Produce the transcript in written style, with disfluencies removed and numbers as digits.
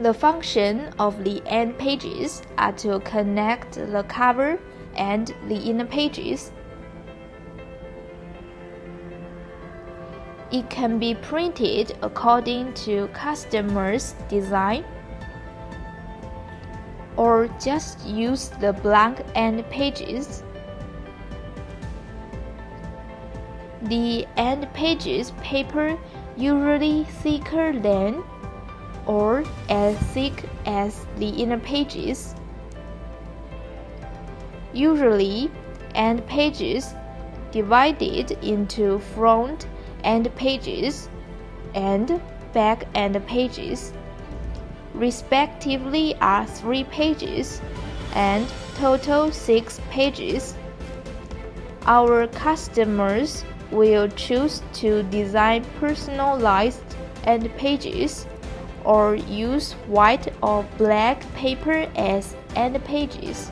The function of the end pages are to connect the cover and the inner pages. It can be printed according to customer's design, or just use the blank end pages. The end pages paper usually thicker than or as thick as the inner pages. Usually, end pages divided into front end pages and back end pages, respectively, are 3 pages and total 6 pages. Our customers will choose to design personalized end pages or use white or black paper as end pages.